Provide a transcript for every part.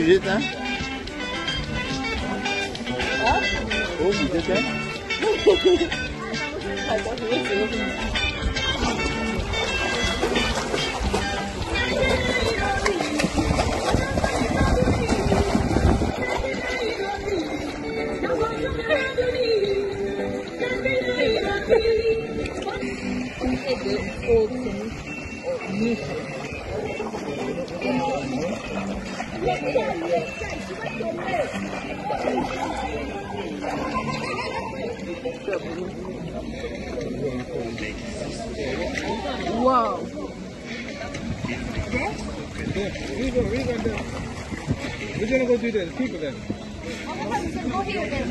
bouger, hein? Oh, bouger, hein? Wow. We go there. We're gonna go do the people then. Go here then.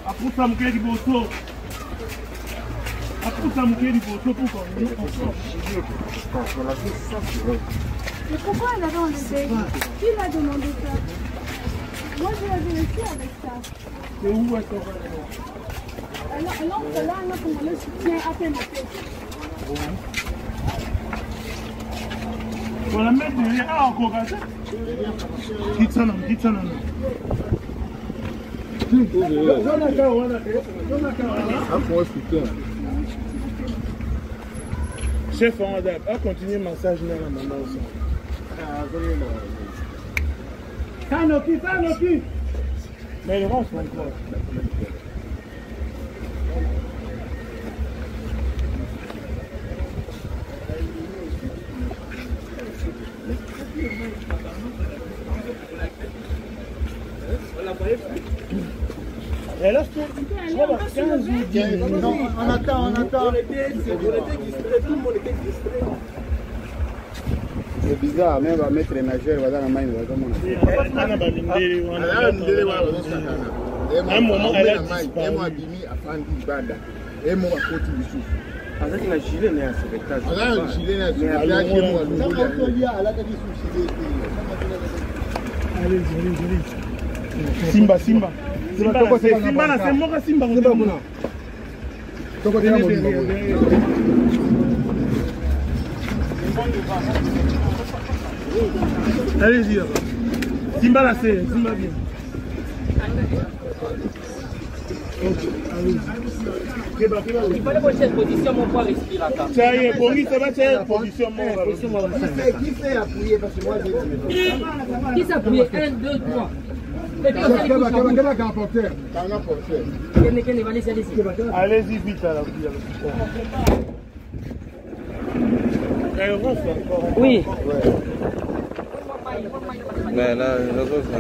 Aputa mkeli boso. Aputa mkeli boso pourquoi? Mais pourquoi elle avait enlevé? Qui m'a demandé ça? Moi je l'avais laissé avec ça. C'est où est-ce qu'on va? Elle entre là, elle a pour le soutien à peine à peine. On la met derrière. Ah, encore à ça? Quitte ça, non, quitte ça, non. Chef, on va continuer le massage dans la maman aussi. Sanoki. Mais il rentre encore. Et là, je vois 15 ou 10. Non, on attend. On était distraits, tout le monde était distrait. C'est bizarre, mais on va mettre les nageurs, on va dans la main, on va dans mon un moment, elle a disparu. Avec la gilet, il y a un spectacle. Allez. Simba. Simba, c'est moi, Simba. Allez-y là-bas. Simba là, c'est Simba bien. Il fallait que cette position, mon poids respiratoire. Ça y est, pour lui, ça va être position mon. Qui fait appuyer parce que moi j'ai. Qui s'appuie? 1, 2, 3. Allez-y vite à la elle ronfle encore. Oui. Mais là, les autres,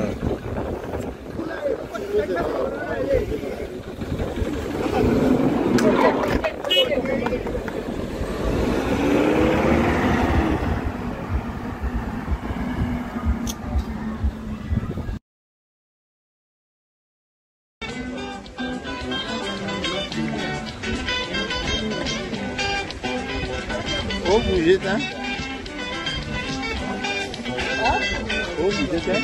Oh, bouger, hein? Oh, bouger, hein?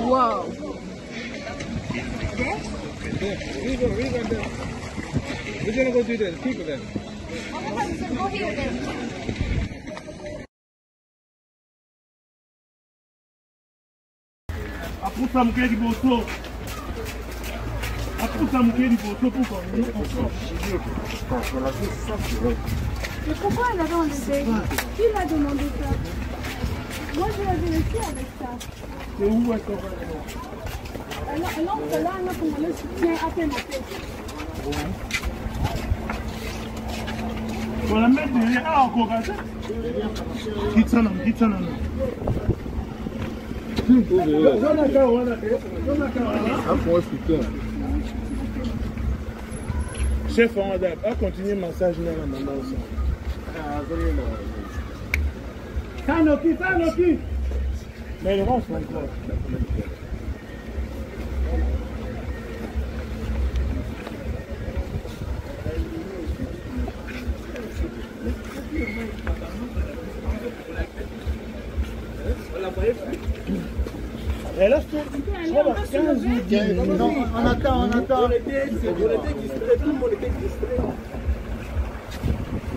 Wow. we go there. We're gonna go do the people then. Go here then. Aputa mkeli boso. Pourquoi? Mais pourquoi elle avait enlevé? Qui m'a demandé ça? Moi je l'avais laissé avec ça. C'est où est-ce qu'on va? Elle entre là, elle a pour le soutien à peine à peine. On la met derrière. Ah, encore à ça? Quitte ça, non. Chef, on va continuer le massage dans la maman aussi. Sanoki. Mais il rentre encore. Et là, je crois 15 minutes. Non, on attend.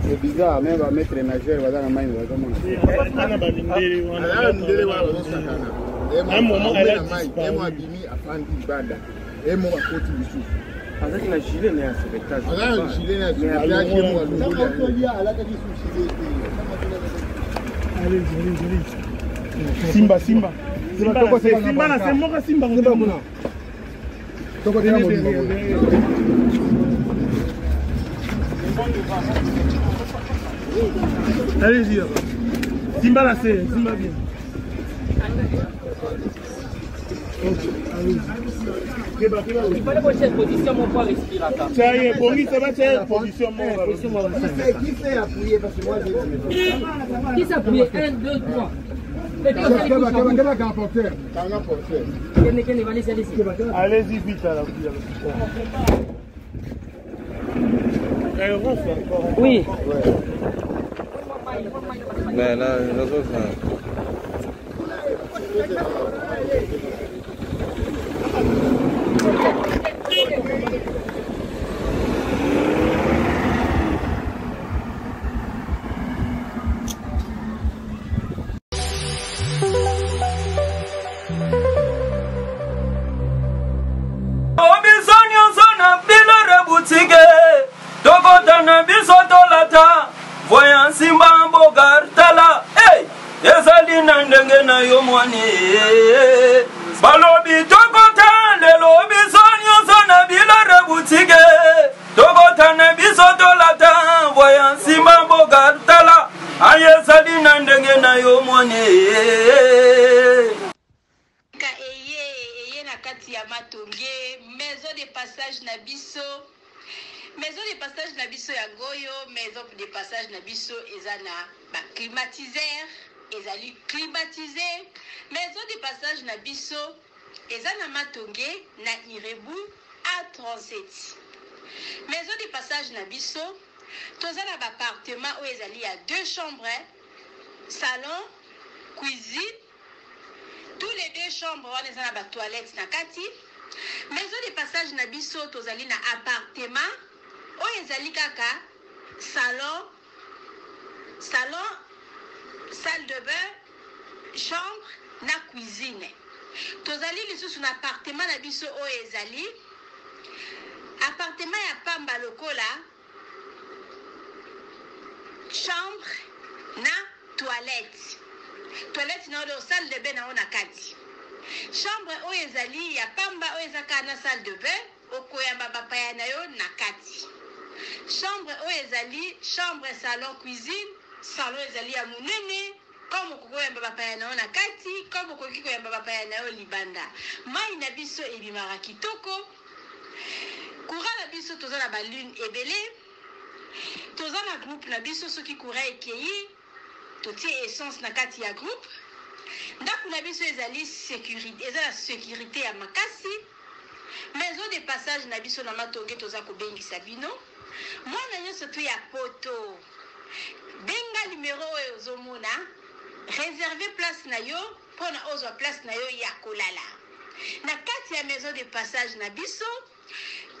C'est bizarre, même va mettre les nageurs, va dans la main, va dans mon un moment, elle a disparu. Simba. Simba, c'est moi, Simba. Allez-y, Simba là, c'est Simba bien. Il fallait que cette position, mon poids respiratoire. Ça y est, pour lui, ça va être position Qui fait appuyer parce que moi j'ai Qui s'appuie? 1, 2, 3. Allez-y vite à la Oui. Mais là, les autres, voyant Simba Bogartala, hey, Yesali Nandenge na Yomwani, Balobi Tokota, le lobby sonyo sona bila rebutige, Tokota Nebisotolata, voyant Simba Bogartala, Ayesali Nandenge na Yomwani. Eye na kati ya matonge, maison de passage na biso. Maison de passage na biso ya goyo, maison de passage na biso ezana ba climatiseur, ezali climatisé. Maison de passage na biso ezana matonge na Irebu A37. Maison de passage na biso tozana ba appartement où ezali ya 2 chambres, salon, cuisine. Tous les 2 chambres wana ezana ba toilette na kati. Maison de passage na biso tozali na appartement oyo ezali kaka salon, salle de bain, chambre na cuisine. Tozali lisusu na appartement na biso oyo ezali appartement ya pamba lokola chambre na toilette na oyo salle de bain na ona kati. Chambre oyo ezali ya pamba oyo ezaka na salle de bain okoyamba bapaya na yo na kati. Chambre oyo ezali chambre, salon, cuisine. Salon ezali ya munene comme kokoyamba bapaya na yo na kati, comme okoki koyamba bapaya na yo libanda. Mai na biso ebimaka kitoko. Courant na biso toza na balune ebele. Toza na groupe na biso soki courant ekei totie essence na kati ya groupe. Ndako na biso ezali sécurité, ezala sécurité ya makasi. Maison de passage na biso na matonge toza kobengisa bino. Mwana nyonso tu ya poto. Benga numéro oyo ozomona. Réserver place na yo pona ozwa place na yo ya kolala. Na kati ya maison de passage na biso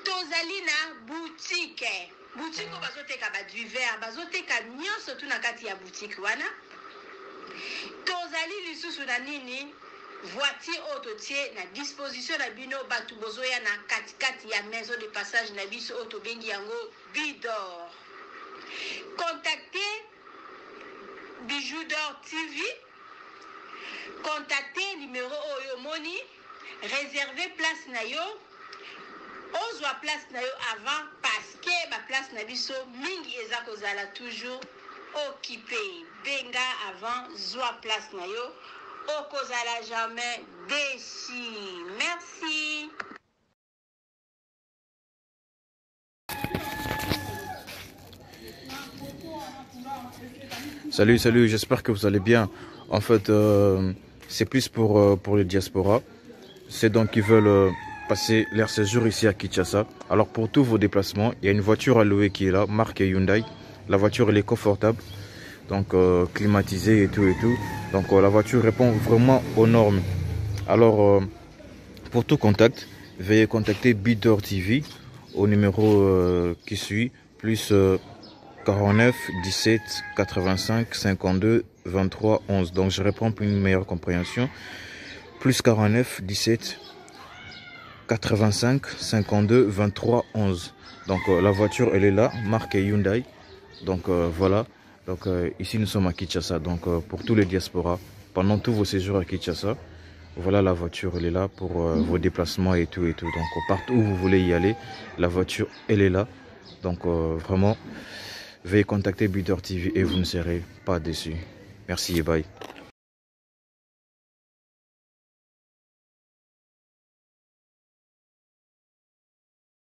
tozali na boutique. Boutique oyo bazoteka ba du verre, bazoteka nyonso tu na kati ya boutique wana. Tozali lisusu na nini voiture autotie na disposition na bino batu bozoya na kati ya maison de passage na biso auto bengi yango Bidor. Contactez Bijou d'Or TV. Contactez numéro oyo moni. Réservez place na yo. Ozwa place na yo avant parce que ba place na biso mingi eza kozala toujours occupé. Benga avant zwa place na yo. Okozala jamais déçu. Merci. Salut, j'espère que vous allez bien. En fait, c'est plus pour les diasporas. C'est donc qui veulent passer leur séjour ici à Kinshasa. Alors pour tous vos déplacements, il y a une voiture à louer qui est là, marque Hyundai. La voiture elle est confortable, donc climatisée et tout. Donc la voiture répond vraiment aux normes. Alors pour tout contact, veuillez contacter Bidor TV au numéro qui suit, plus 49 17 85 52 23 11. Donc je réponds pour une meilleure compréhension. Plus 49 17 85 52 23 11. Donc la voiture elle est là, marque Hyundai. Donc voilà. Donc ici nous sommes à Kinshasa. Donc pour tous les diasporas, pendant tous vos séjours à Kinshasa, voilà la voiture elle est là pour vos déplacements et tout. Donc partout où vous voulez y aller, la voiture elle est là. Donc vraiment, veuillez contacter Bidor TV et vous ne serez pas déçus. Merci et bye.